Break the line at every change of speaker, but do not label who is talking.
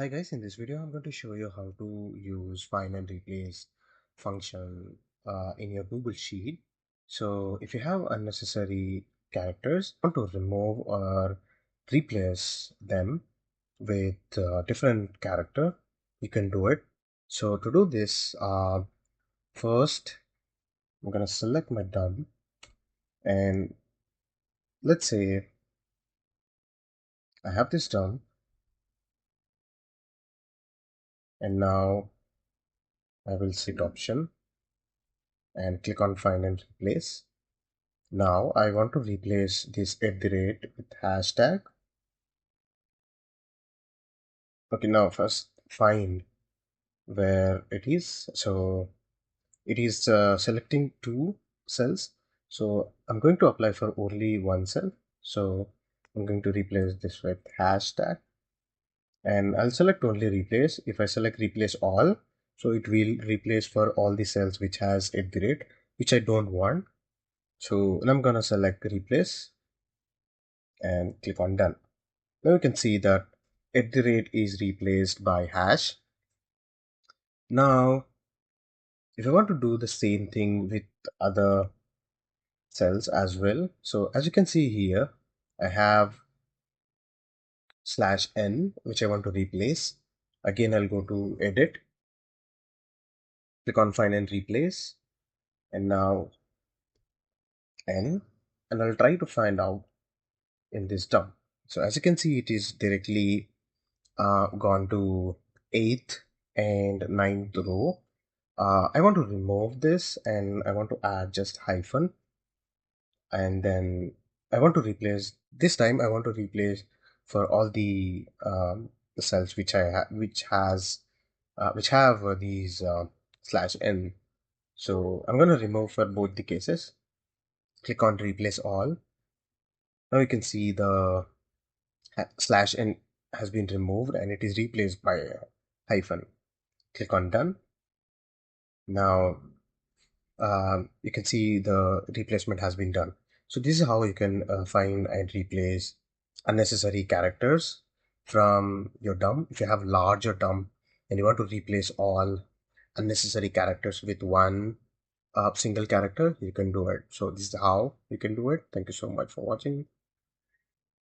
Hi guys, in this video I'm going to show you how to use find and replace function in your Google Sheet. So if you have unnecessary characters, want to remove or replace them with a different character, you can do it. So to do this, first I'm going to select my DOM, and let's say I have this DOM, and now I will select option and click on find and replace. Now I want to replace this at the rate with hashtag. Okay, now first find where it is. So it is selecting two cells. So I'm going to apply for only one cell. So I'm going to replace this with hashtag, and I'll select only replace. If I select replace all, so it will replace for all the cells which has at the rate, which I don't want. So I'm gonna select replace and click on done. Now you can see that at the rate is replaced by hash. Now, if I want to do the same thing with other cells as well, so as you can see here, I have /n, which I want to replace. Again, I'll go to edit, click on find and replace, and now n, and I'll try to find out in this DOM. So as you can see, it is directly gone to 8th and 9th row. I want to remove this and I want to add just hyphen, and then I want to replace this time. I want to replace for all the cells which I have which have these /n. So I'm going to remove for both the cases. Click on replace all. Now you can see the /n has been removed and it is replaced by a hyphen. Click on done. Now you can see the replacement has been done. So this is how you can find and replace unnecessary characters from your DOM. If you have larger DOM and you want to replace all unnecessary characters with one single character, you can do it. So this is how you can do it. Thank you so much for watching.